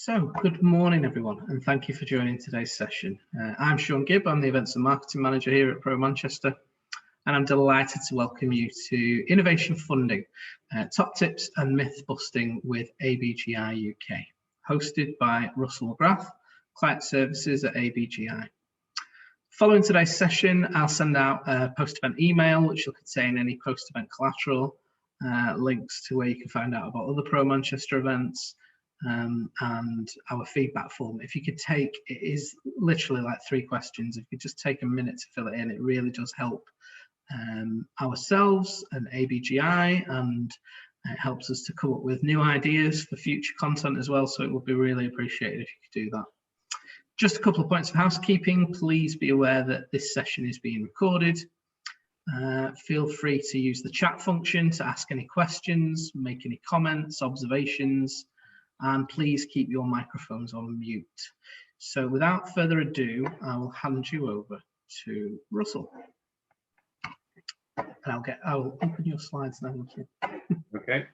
So, good morning, everyone, and thank you for joining today's session. I'm Sean Gibb, I'm the Events and Marketing Manager here at Pro Manchester, and I'm delighted to welcome you to Innovation Funding, Top Tips and Myth Busting with ABGI-UK, hosted by Russell McGrath, Client Services at ABGI. Following today's session, I'll send out a post-event email, which will contain any post-event collateral, links to where you can find out about other Pro Manchester events, and our feedback form. If you could take, it is literally like 3 questions. If you could just take a minute to fill it in, it really does help ourselves and ABGI, and it helps us to come up with new ideas for future content as well. So it would be really appreciated if you could do that. Just a couple of points of housekeeping. Please be aware that this session is being recorded. Feel free to use the chat function to ask any questions, make any comments, observations, and please keep your microphones on mute. So without further ado, I will hand you over to Russell. And I'll open your slides now. Okay.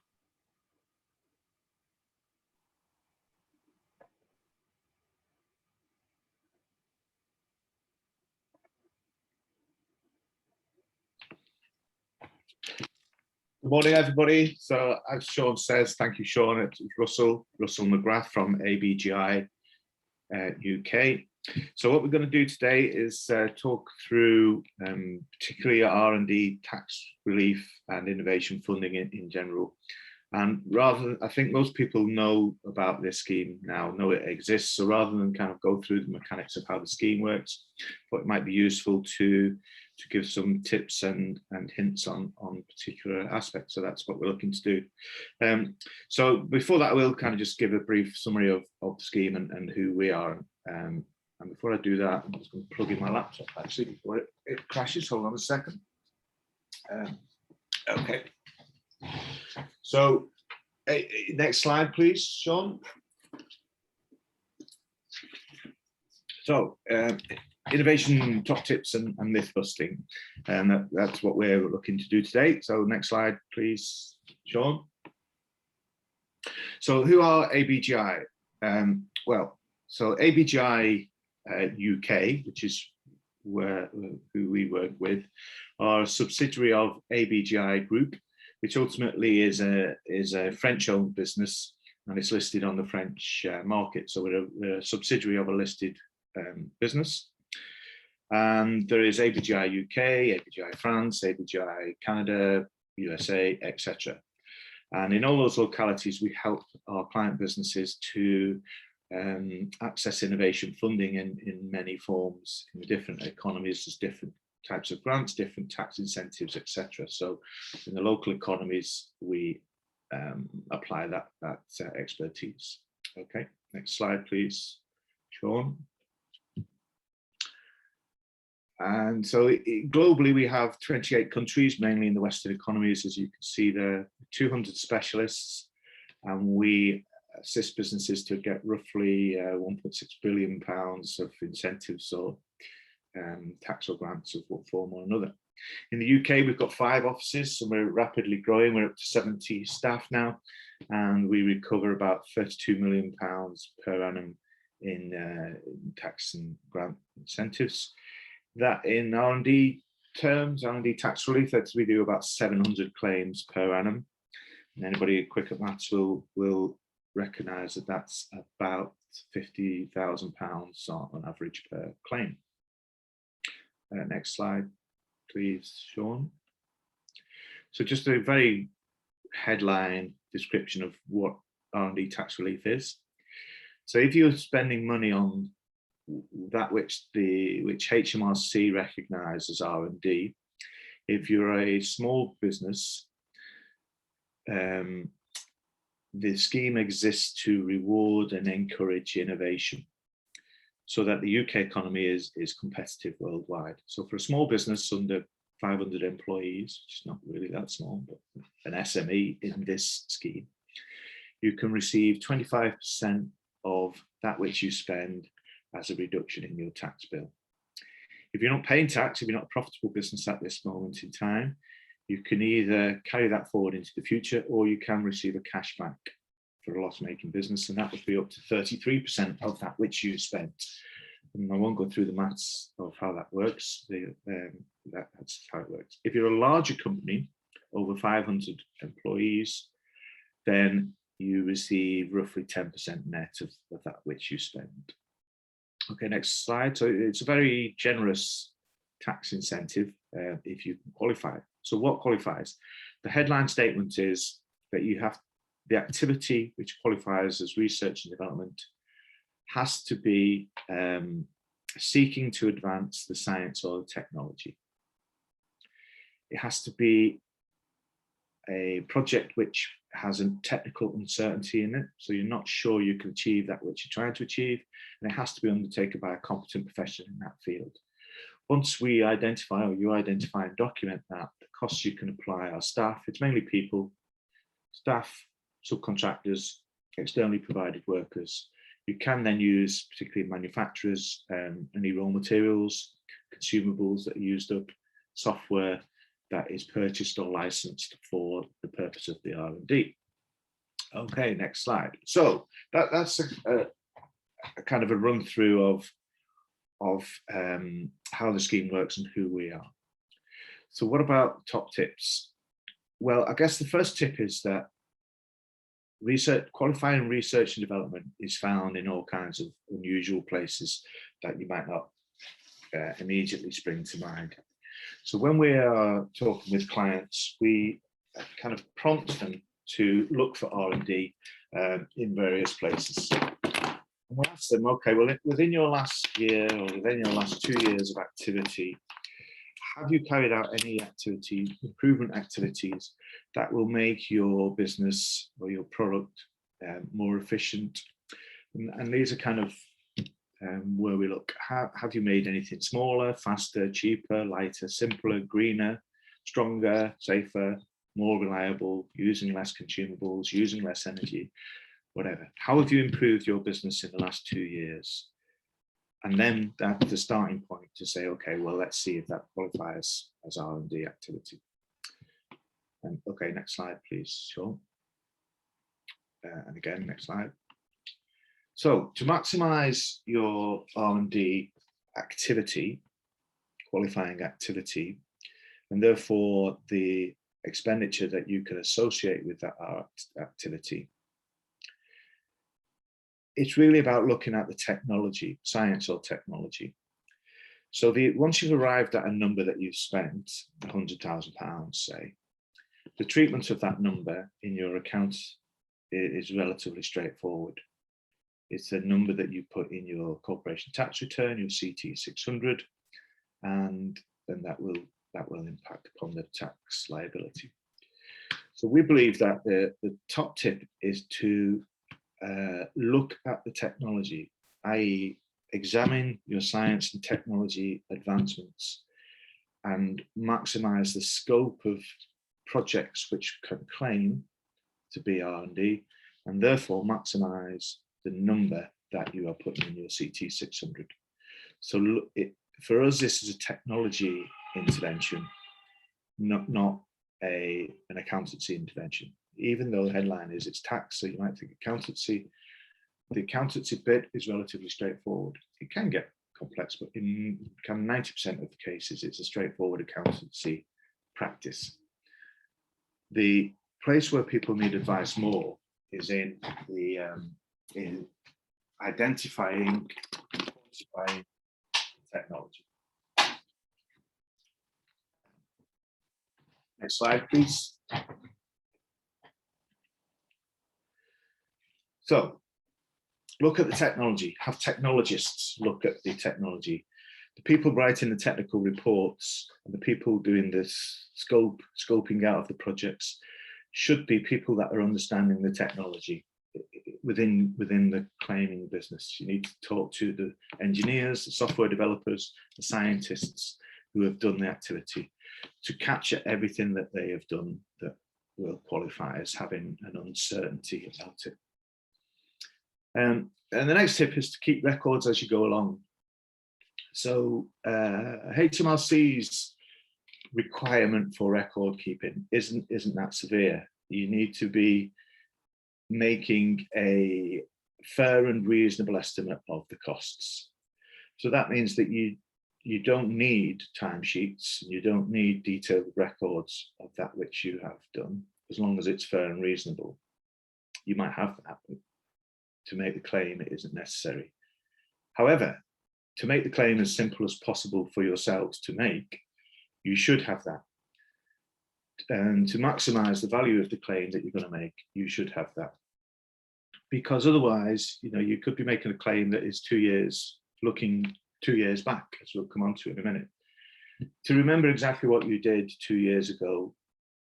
Good morning, everybody. So, as Sean says, thank you, Sean. It's Russell McGrath from ABGI UK. So, what we're going to do today is talk through particularly R&D tax relief and innovation funding in general. And rather than, I think most people know about this scheme now, know it exists. So, rather than kind of go through the mechanics of how the scheme works, but it might be useful to give some tips and hints on particular aspects. So that's what we're looking to do. So before that, I will kind of just give a brief summary of the scheme and who we are. And before I do that, I'm just going to plug in my laptop actually before it crashes. Hold on a second. Okay. So next slide, please, Sean. So innovation top tips and myth busting, and that's what we're looking to do today. So next slide, please, Sean. So who are ABGI? Well, so ABGI UK, which is who we work with, are a subsidiary of ABGI Group, which ultimately is a French-owned business, and it's listed on the French market. So we're a subsidiary of a listed business. And there is ABGI UK, ABGI France, ABGI Canada, USA, etc. And in all those localities, we help our client businesses to access innovation funding in many forms. In the different economies, there's different types of grants, different tax incentives, etc. So in the local economies, we apply that expertise. Okay, next slide, please, Sean. And so globally, we have 28 countries, mainly in the Western economies, as you can see there, 200 specialists, and we assist businesses to get roughly £1.6 billion of incentives or tax or grants of one form or another. In the UK, we've got 5 offices, and we're rapidly growing. We're up to 70 staff now, and we recover about £32 million per annum in tax and grant incentives. That in R&D terms, R&D tax relief, that's we do about 700 claims per annum. And anybody quick at maths will recognise that that's about £50,000 on average per claim. Next slide, please, Sean. So just a very headline description of what R&D tax relief is. So if you're spending money on that which HMRC recognise as R&D, if you're a small business, the scheme exists to reward and encourage innovation so that the UK economy is competitive worldwide. So for a small business under 500 employees, which is not really that small, but an SME in this scheme, you can receive 25% of that which you spend as a reduction in your tax bill. If you're not paying tax, if you're not a profitable business at this moment in time, you can either carry that forward into the future, or you can receive a cash back for a loss-making business, and that would be up to 33% of that which you spent. And I won't go through the maths of how that works. That's how it works. If you're a larger company, over 500 employees, then you receive roughly 10% net of that which you spend. Okay, next slide. So it's a very generous tax incentive if you can qualify. So what qualifies? The headline statement is that you have the activity which qualifies as research and development has to be seeking to advance the science or the technology. It has to be a project which has a technical uncertainty in it, so you're not sure you can achieve that which you're trying to achieve, and it has to be undertaken by a competent professional in that field. Once we identify, or you identify and document that, the costs you can apply are staff. It's mainly people, staff, subcontractors, externally provided workers. You can then use particularly manufacturers, any raw materials, consumables that are used up, software that is purchased or licensed for the purpose of the R&D. Okay, next slide. So that's a kind of a run through of how the scheme works and who we are. So what about top tips? Well, I guess the first tip is that qualifying research and development is found in all kinds of unusual places that you might not immediately spring to mind. So when we are talking with clients, we kind of prompt them to look for R&D in various places. And we ask them, okay, well, within your last year or within your last 2 years of activity, have you carried out any improvement activities that will make your business or your product more efficient? And these are kind of where we look. Have you made anything smaller, faster, cheaper, lighter, simpler, greener, stronger, safer, more reliable, using less consumables, using less energy, whatever? How have you improved your business in the last 2 years? And then that's the starting point to say, okay, well, let's see if that qualifies as R&D activity. And okay, next slide, please, Sean. And again, next slide. So to maximize your R&D activity, qualifying activity, and therefore the expenditure that you can associate with that activity, it's really about looking at the technology, science or technology. So once you've arrived at a number that you've spent, £100,000, say, the treatment of that number in your account is relatively straightforward. It's a number that you put in your corporation tax return, your CT 600, and then that will impact upon the tax liability. So we believe that the top tip is to look at the technology, i.e. examine your science and technology advancements and maximize the scope of projects which can claim to be R&D, and therefore maximize the number that you are putting in your CT 600. So for us, this is a technology intervention, not an accountancy intervention. Even though the headline is it's tax, so you might think accountancy. The accountancy bit is relatively straightforward. It can get complex, but in 90% of the cases, it's a straightforward accountancy practice. The place where people need advice more is in identifying and quantifying technology. Next slide, please. So look at the technology, have technologists look at the technology. The people writing the technical reports and the people doing this scoping out of the projects should be people that are understanding the technology within the claiming business. You need to talk to the engineers, the software developers, the scientists who have done the activity to capture everything that they have done that will qualify as having an uncertainty about it. And the next tip is to keep records as you go along. So HMRC's requirement for record keeping isn't that severe. You need to be making a fair and reasonable estimate of the costs. So that means that you don't need timesheets, you don't need detailed records of that which you have done, as long as it's fair and reasonable. You might have that, but to make the claim, it isn't necessary. However, to make the claim as simple as possible for yourselves to make, you should have that. And to maximise the value of the claim that you're going to make, you should have that. Because otherwise, you could be making a claim that is 2 years, looking 2 years back, as we'll come on to in a minute. To remember exactly what you did 2 years ago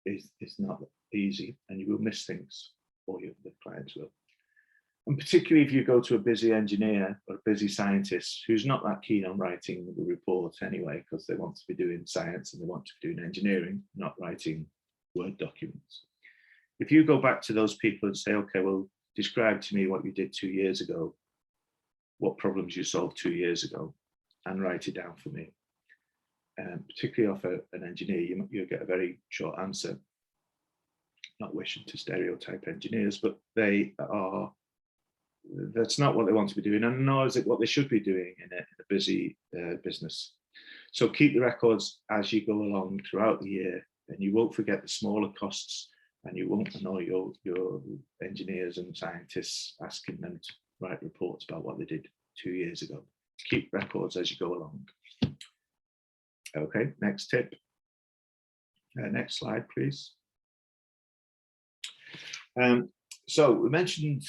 is not easy, and you will miss things, or the clients will. And particularly if you go to a busy engineer or a busy scientist who's not that keen on writing the report anyway, because they want to be doing science and they want to be doing engineering, not writing Word documents. If you go back to those people and say, okay, well, describe to me what you did 2 years ago, what problems you solved 2 years ago, and write it down for me. Particularly off an engineer, you'll get a very short answer. Not wishing to stereotype engineers, but that's not what they want to be doing, and nor is it what they should be doing in a busy business. So keep the records as you go along throughout the year, and you won't forget the smaller costs, and you won't annoy your engineers and scientists asking them to write reports about what they did 2 years ago. Keep records as you go along. Okay, next tip. Next slide, please. So we mentioned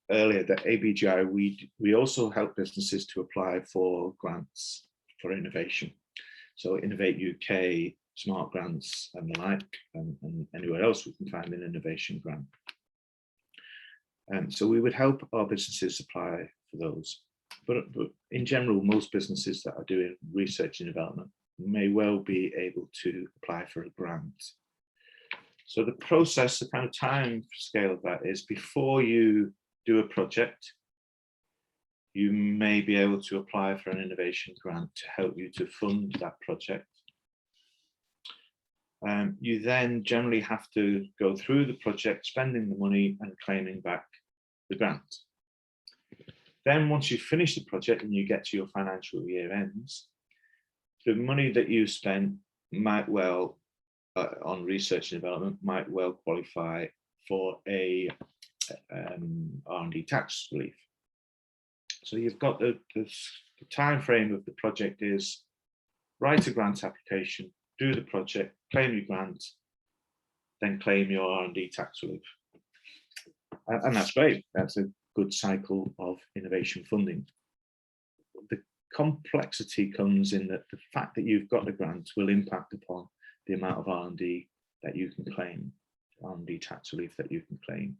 earlier that ABGI, we also help businesses to apply for grants for innovation. So Innovate UK, Smart Grants and the like, and anywhere else we can find an innovation grant. So we would help our businesses apply for those. But in general, most businesses that are doing research and development may well be able to apply for a grant. So the process, the kind of time scale of that is, before you do a project, you may be able to apply for an innovation grant to help you to fund that project. You then generally have to go through the project, spending the money and claiming back the grant. Then once you finish the project and you get to your financial year ends, the money that you spent might well, on research and development, might well qualify for a R&D tax relief. So you've got the time frame of the project is write a grant application, do the project, claim your grant, then claim your R&D tax relief. And that's great. That's a good cycle of innovation funding. The complexity comes in that the fact that you've got the grant will impact upon the amount of R&D that you can claim, R&D tax relief that you can claim.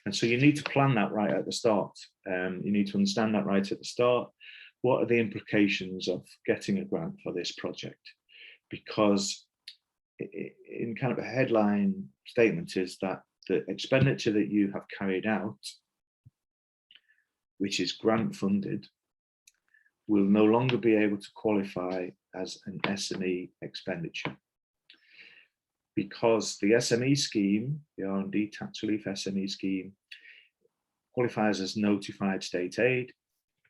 And so you need to plan that right at the start. You need to understand that right at the start. What are the implications of getting a grant for this project? Because in kind of a headline statement is that the expenditure that you have carried out, which is grant funded, will no longer be able to qualify as an SME expenditure. Because the SME scheme, the R&D tax relief SME scheme, qualifies as notified state aid,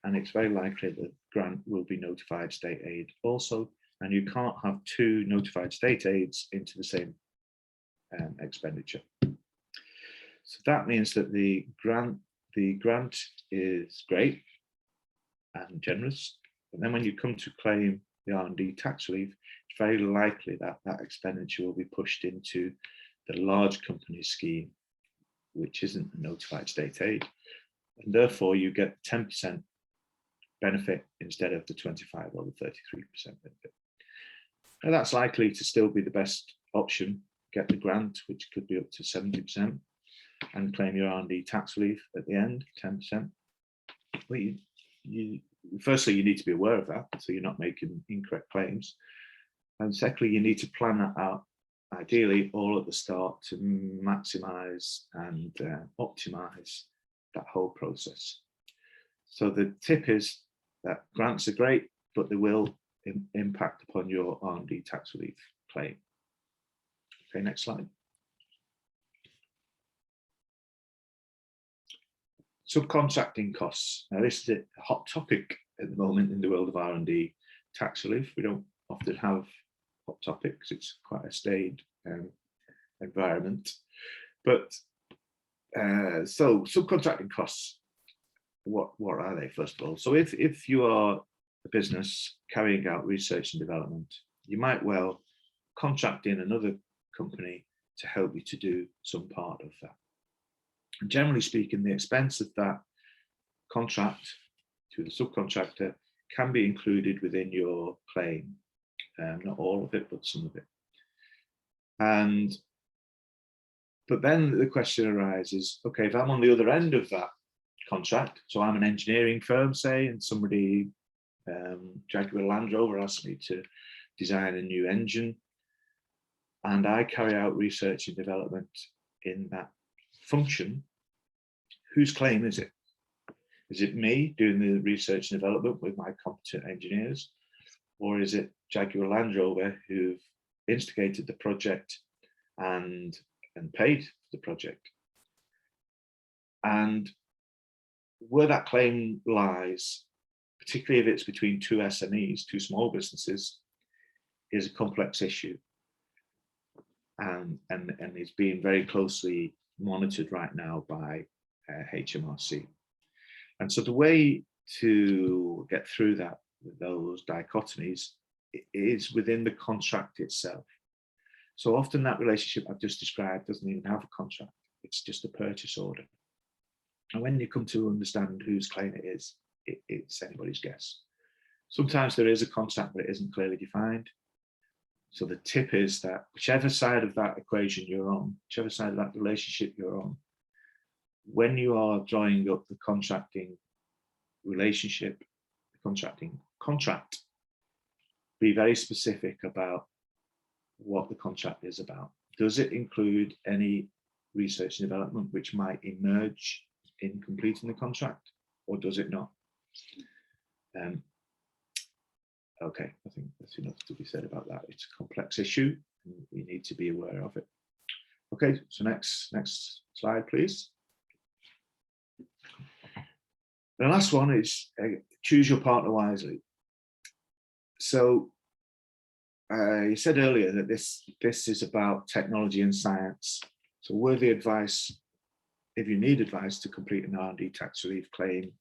and it's very likely that grant will be notified state aid also, and you can't have two notified state aids into the same expenditure. So that means that the grant is great and generous, but then when you come to claim the R&D tax relief, it's very likely that that expenditure will be pushed into the large company scheme, which isn't a notified state aid, and therefore you get 10% benefit instead of the 25 or the 33% benefit. Now that's likely to still be the best option. Get the grant, which could be up to 70%, and claim your R&D tax relief at the end, 10%. But firstly, you need to be aware of that, so you're not making incorrect claims. And secondly, you need to plan that out, ideally all at the start, to maximise and optimise that whole process. So the tip is that grants are great, but they will impact upon your R&D tax relief claim. Okay, next slide. Subcontracting costs. Now, this is a hot topic at the moment in the world of R&D tax relief. We don't often have hot topics. It's quite a staid environment. But so subcontracting costs, what are they, first of all? So if you are a business carrying out research and development, you might well contract in another company to help you to do some part of that. And generally speaking, the expense of that contract to the subcontractor can be included within your claim. Not all of it, but some of it. But then the question arises, okay, if I'm on the other end of that contract, so I'm an engineering firm, say, and somebody, Jaguar Land Rover, asks me to design a new engine, and I carry out research and development in that function, whose claim is it? Is it me doing the research and development with my competent engineers? Or is it Jaguar Land Rover who've instigated the project and paid for the project? And where that claim lies, particularly if it's between two SMEs, two small businesses, is a complex issue. And is being very closely monitored right now by HMRC. And so the way to get through those dichotomies is within the contract itself. So often that relationship I've just described doesn't even have a contract. It's just a purchase order. And when you come to understand whose claim it is, it's anybody's guess. Sometimes there is a contract, but it isn't clearly defined. So the tip is that whichever side of that equation you're on, whichever side of that relationship you're on, when you are drawing up the contracting relationship, the contracting contract, be very specific about what the contract is about. Does it include any research and development which might emerge in completing the contract, or does it not? Okay, I think that's enough to be said about that. It's a complex issue, and we need to be aware of it. Okay, so next slide, please. The last one is choose your partner wisely. So you said earlier that this is about technology and science. So worthy advice, if you need advice to complete an R&D tax relief claim,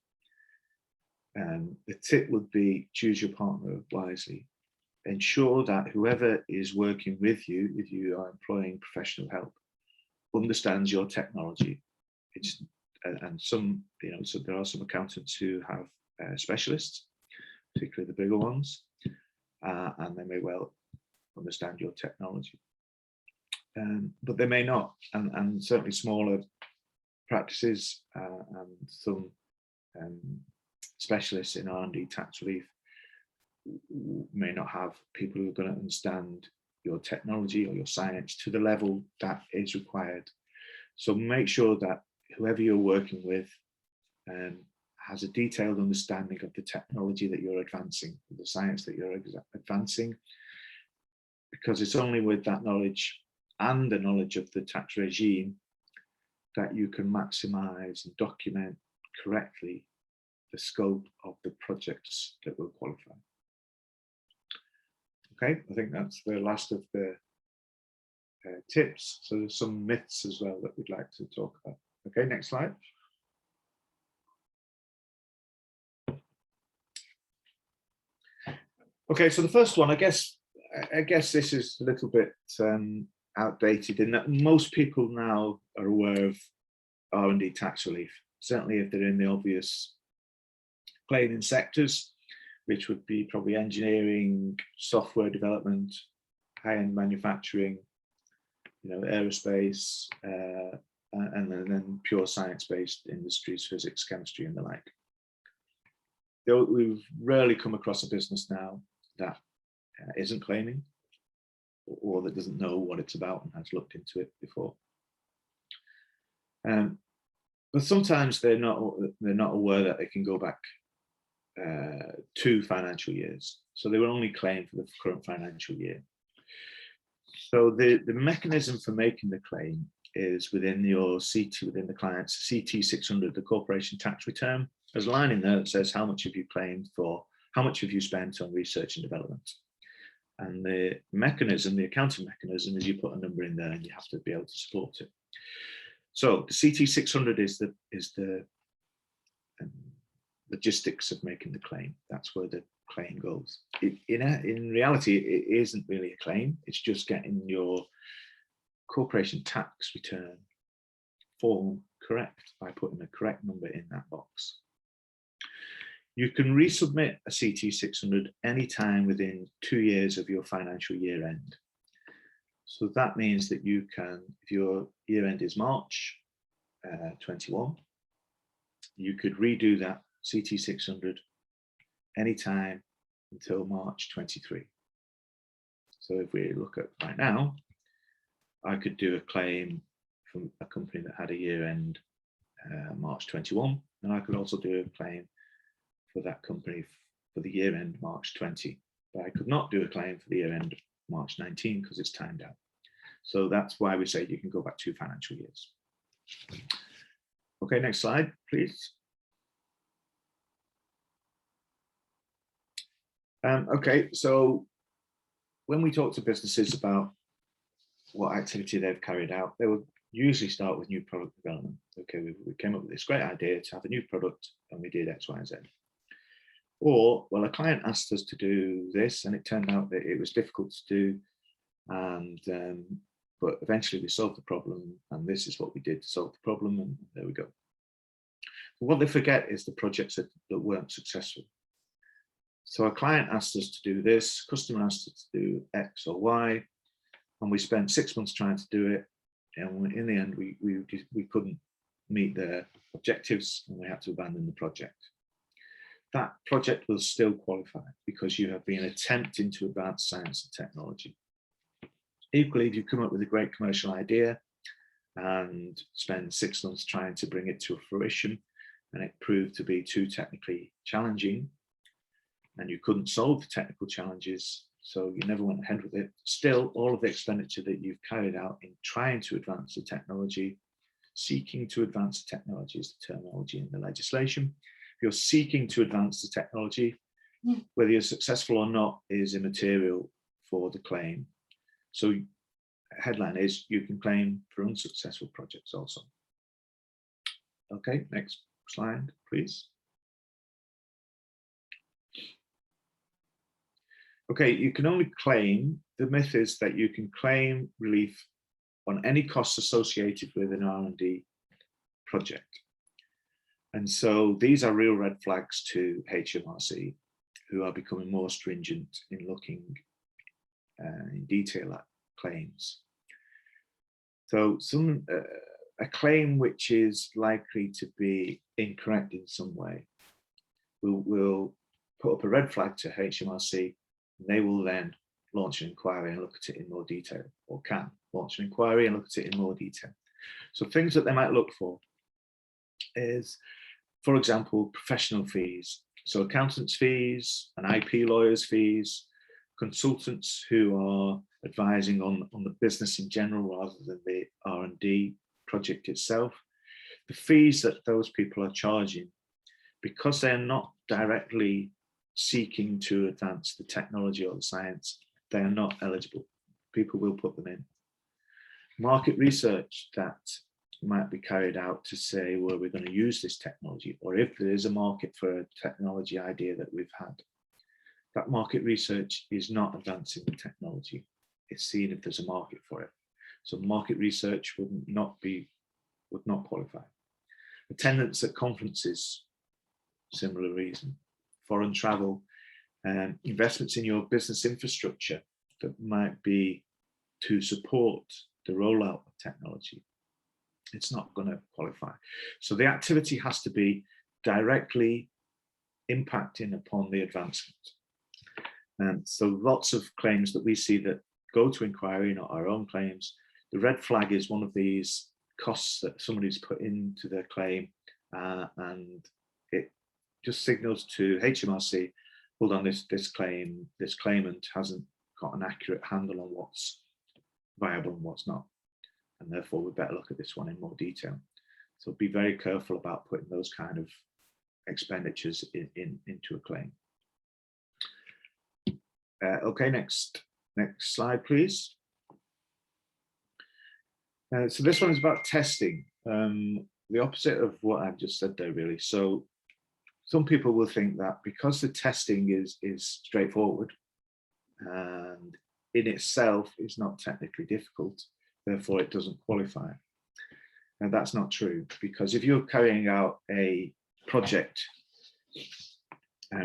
the tip would be choose your partner wisely. Ensure that whoever is working with you, if you are employing professional help, understands your technology. And some, so there are some accountants who have specialists, particularly the bigger ones, and they may well understand your technology. But they may not, and certainly smaller practices and some specialists in R&D tax relief may not have people who are going to understand your technology or your science to the level that is required. So make sure that whoever you're working with has a detailed understanding of the technology that you're advancing, the science that you're advancing, because it's only with that knowledge and the knowledge of the tax regime that you can maximize and document correctly the scope of the projects that will qualify. Okay, I think that's the last of the tips. So there's some myths as well that we'd like to talk about. Okay, next slide. Okay, so the first one, I guess this is a little bit outdated in that most people now are aware of R&D tax relief, certainly if they're in the obvious claiming sectors, which would be probably engineering, software development, high-end manufacturing, aerospace, and then pure science-based industries, physics, chemistry, and the like. We've rarely come across a business now that isn't claiming, or that doesn't know what it's about and has looked into it before. But sometimes they're not aware that they can go back 2 financial years. So they will only claim for the current financial year. So the mechanism for making the claim is within your within the client's CT 600, the corporation tax return. There's a line in there that says how much have you claimed for, how much have you spent on research and development. And the mechanism, the accounting mechanism, is you put a number in there and you have to be able to support it. So the CT 600 is the logistics of making the claim. That's where the claim goes. In reality, it isn't really a claim. It's just getting your corporation tax return form correct by putting the correct number in that box. You can resubmit a CT 600 anytime within 2 years of your financial year end. So that means that you can, if your year end is March 21, you could redo that CT 600 anytime until March 23. So if we look at right now, I could do a claim from a company that had a year end March 21, and I could also do a claim for that company for the year end March 20, but I could not do a claim for the year end March 19 because it's timed out. So that's why we say you can go back 2 financial years. Okay, next slide, please. Okay, so when we talk to businesses about what activity they've carried out, they will usually start with new product development. Okay, we came up with this great idea to have a new product and we did X, Y, and Z. Or, well, a client asked us to do this and it turned out that it was difficult to do, and but eventually we solved the problem, and this is what we did to solve the problem, and there we go. But what they forget is the projects that weren't successful. So a client asked us to do this, customer asked us to do X or Y, and we spent 6 months trying to do it, and in the end we couldn't meet their objectives and we had to abandon the project. That project will still qualify because you have been attempting to advance science and technology. Equally, if you come up with a great commercial idea and spend 6 months trying to bring it to fruition and it proved to be too technically challenging and you couldn't solve the technical challenges, so you never went ahead with it, still all of the expenditure that you've carried out in trying to advance the technology, seeking to advance the technology is the terminology in the legislation. If you're seeking to advance the technology, whether you're successful or not is immaterial for the claim. So headline is you can claim for unsuccessful projects also. Okay, next slide, please. Okay, you can only claim, the myth is that you can claim relief on any costs associated with an R&D project. And so these are real red flags to HMRC, who are becoming more stringent in looking in detail at claims. So a claim which is likely to be incorrect in some way will put up a red flag to HMRC, and they will then launch an inquiry and look at it in more detail, or can launch an inquiry and look at it in more detail. So things that they might look for is, for example, professional fees. So accountants' fees and IP lawyers' fees, consultants who are advising on the business in general rather than the R&D project itself. The fees that those people are charging, because they're not directly seeking to advance the technology or the science, they are not eligible. People will put them in. Market research that might be carried out to say, well, we're going to use this technology, or if there is a market for a technology idea that we've had, that market research is not advancing the technology. It's seeing if there's a market for it. So market research would not qualify. Attendance at conferences, similar reason. Foreign travel, investments in your business infrastructure that might be to support the rollout of technology. It's not going to qualify. So the activity has to be directly impacting upon the advancement. And so lots of claims that we see that go to inquiry, not our own claims. The red flag is one of these costs that somebody's put into their claim, and it just signals to HMRC, hold on, this claimant hasn't got an accurate handle on what's viable and what's not. and therefore we better look at this one in more detail. So be very careful about putting those kind of expenditures into a claim. Okay, next slide, please. So this one is about testing. The opposite of what I've just said there, really. So some people will think that because the testing is straightforward and in itself is not technically difficult, therefore it doesn't qualify. And that's not true, because if you're carrying out a project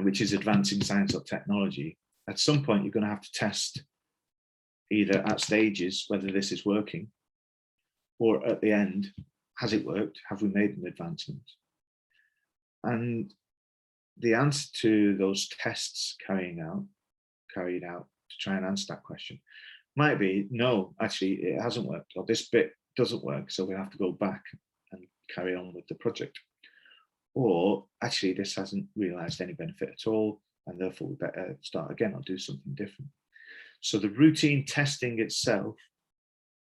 which is advancing science or technology, at some point you're going to have to test either at stages whether this is working, or at the end, has it worked? Have we made an advancement? And the answer to those tests carried out to try and answer that question might be, no, actually it hasn't worked, or this bit doesn't work, so we have to go back and carry on with the project. Or actually this hasn't realized any benefit at all, and therefore we better start again or do something different. So the routine testing itself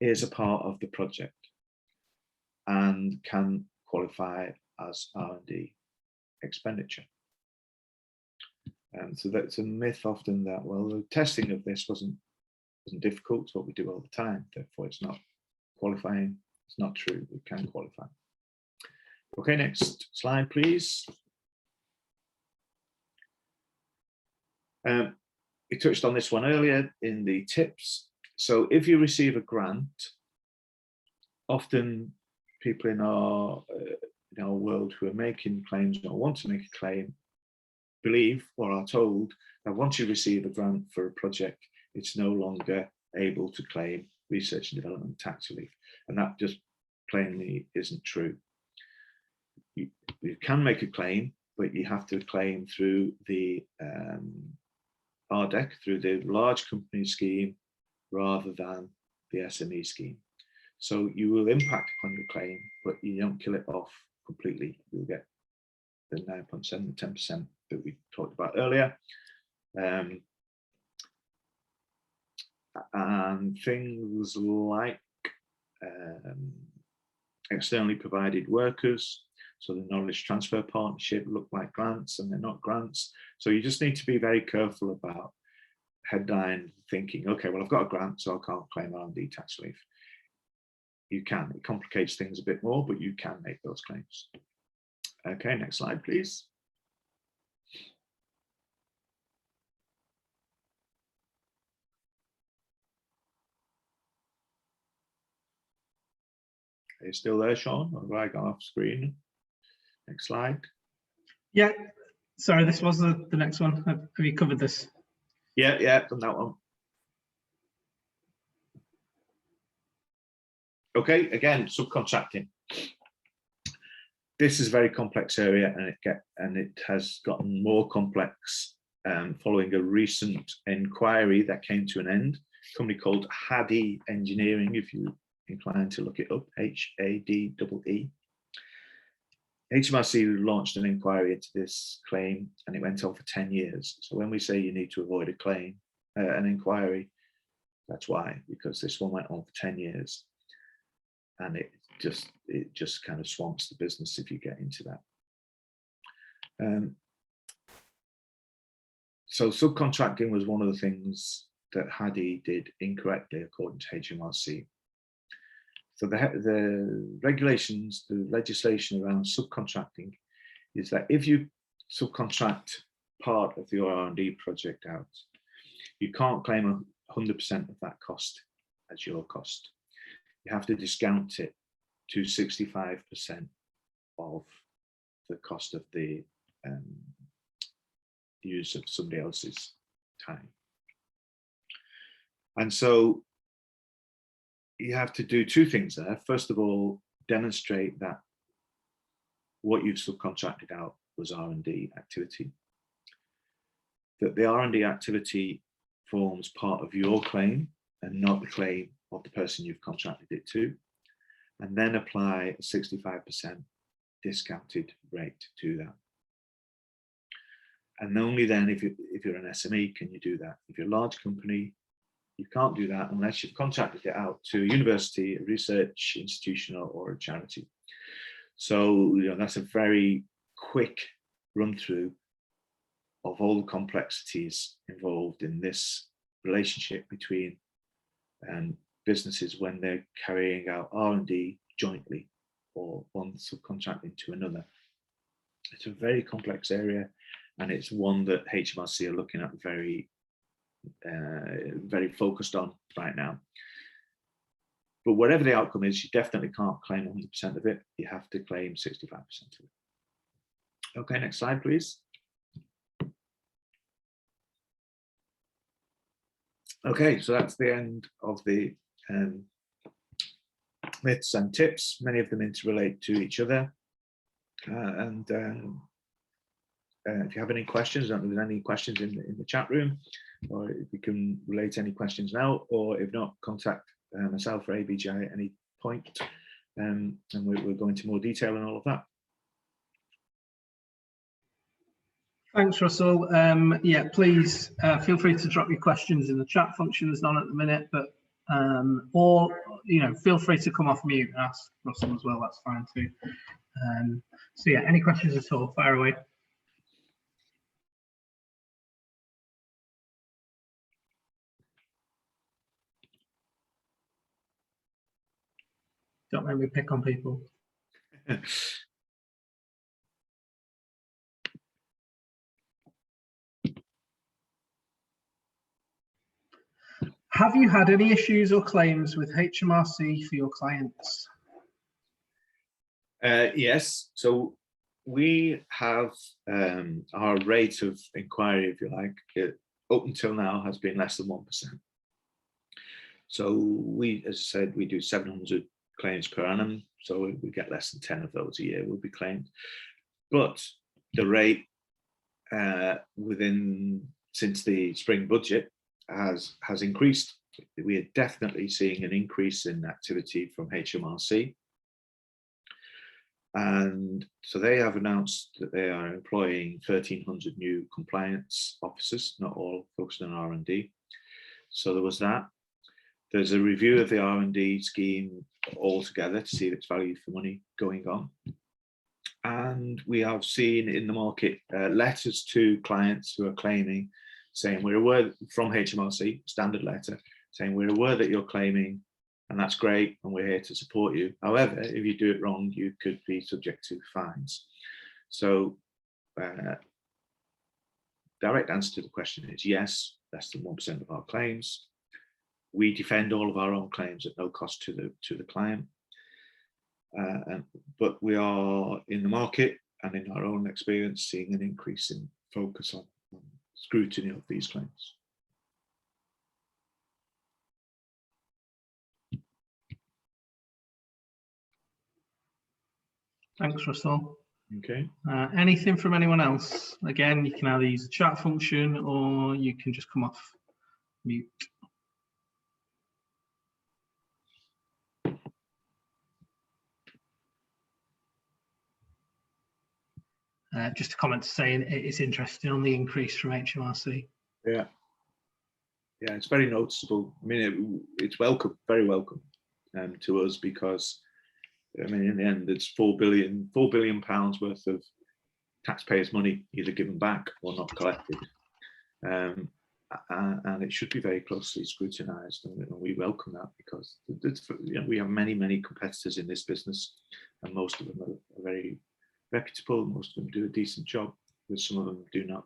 is a part of the project and can qualify as R&D expenditure. And so that's a myth often that, well, the testing of this wasn't difficult, it's what we do all the time, therefore it's not qualifying. It's not true, we can qualify. Okay, next slide, please. We touched on this one earlier in the tips. So if you receive a grant, often people in our world who are making claims or want to make a claim believe or are told that once you receive a grant for a project, it's no longer able to claim research and development tax relief. And that just plainly isn't true. You can make a claim, but you have to claim through the RDEC, through the large company scheme, rather than the SME scheme. So you will impact upon your claim, but you don't kill it off completely. You'll get the 9.7, 10% that we talked about earlier. And things like externally provided workers, so the knowledge transfer partnership look like grants and they're not grants. So you just need to be very careful about headline thinking, okay, well, I've got a grant, so I can't claim R&D tax relief. You can. It complicates things a bit more, but you can make those claims. Okay, next slide, please. Are you still there, Sean, or have I gone off screen? Next slide. Yeah, sorry, this was the next one. Have you covered this? Yeah, done that one. Okay, again, subcontracting. This is a very complex area, and it has gotten more complex following a recent inquiry that came to an end. A company called HADE Engineering, if you're inclined to look it up, HADEE. HMRC launched an inquiry into this claim, and it went on for 10 years. So when we say you need to avoid a claim, an inquiry, that's why, because this one went on for 10 years. And it just kind of swamps the business if you get into that. So subcontracting was one of the things that HADE did incorrectly, according to HMRC. So the regulations, the legislation around subcontracting is that if you subcontract part of your R&D project out, you can't claim 100% of that cost as your cost. You have to discount it to 65% of the cost of the use of somebody else's time. And so you have to do two things there. First of all, demonstrate that what you've subcontracted out was R&D activity, that the R&D activity forms part of your claim and not the claim of the person you've contracted it to, and then apply a 65% discounted rate to that. And only then, if you're an SME, can you do that. If you're a large company, You can't do that unless you've contracted it out to a university, a research institution, or a charity. So that's a very quick run through of all the complexities involved in this relationship between businesses when they're carrying out R&D jointly or one subcontracting to another. It's a very complex area, and it's one that HMRC are looking at very focused on right now. But whatever the outcome is, you definitely can't claim 100% of it. You have to claim 65% of it. Okay, next slide, please. Okay, so that's the end of the myths and tips. Many of them interrelate to each other. If you have any questions, I don't know if there's any questions in the chat room, or if you can relate any questions now, or if not, contact myself or ABGI at any point, and we'll go into more detail on all of that. Thanks, Russell. Yeah, please feel free to drop your questions in the chat function. There's none at the minute, but or feel free to come off mute and ask Russell as well. That's fine too. So yeah, any questions at all? Fire away. Don't make me pick on people. Have you had any issues or claims with HMRC for your clients? Yes. So we have our rate of inquiry, if you like, up until now has been less than 1%. So we, as I said, we do 700 claims per annum. So we get less than 10 of those a year will be claimed. But the rate since the spring budget has increased. We are definitely seeing an increase in activity from HMRC. And so they have announced that they are employing 1,300 new compliance officers, not all focused on R&D. So there was that. There's a review of the R&D scheme altogether to see its value for money going on. And we have seen in the market letters to clients who are claiming, saying we're aware from HMRC, standard letter, saying we're aware that you're claiming, and that's great, and we're here to support you. However, if you do it wrong, you could be subject to fines. So direct answer to the question is yes, less than 1% of our claims. We defend all of our own claims at no cost to the client. But we are in the market and in our own experience seeing an increase in focus on scrutiny of these claims. Thanks, Russell. Okay. Anything from anyone else? Again, you can either use the chat function or you can just come off mute. Just a comment saying it's interesting on the increase from HMRC. Yeah. Yeah, it's very noticeable. I mean, it's welcome, very welcome to us, because I mean, in the end, it's £4 billion worth of taxpayers' money either given back or not collected, and it should be very closely scrutinised, and we welcome that, because we have many competitors in this business, and most of them are very reputable. Most of them do a decent job, but some of them do not.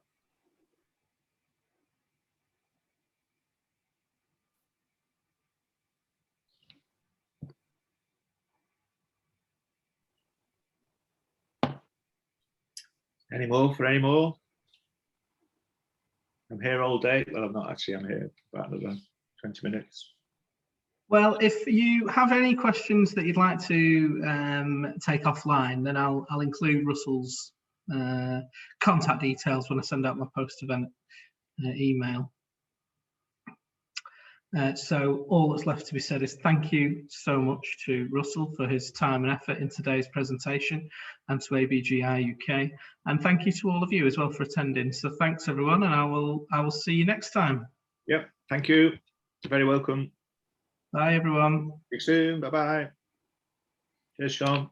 Any more for any more? I'm here all day. Well, I'm not actually. I'm here about another 20 minutes. Well, if you have any questions that you'd like to take offline, then I'll include Russell's contact details when I send out my post-event email. So all that's left to be said is thank you so much to Russell for his time and effort in today's presentation, and to ABGI-UK, and thank you to all of you as well for attending. So thanks everyone, and I will see you next time. Yep, thank you. You're very welcome. Bye, everyone. Speak soon. Bye-bye. Cheers, Sean.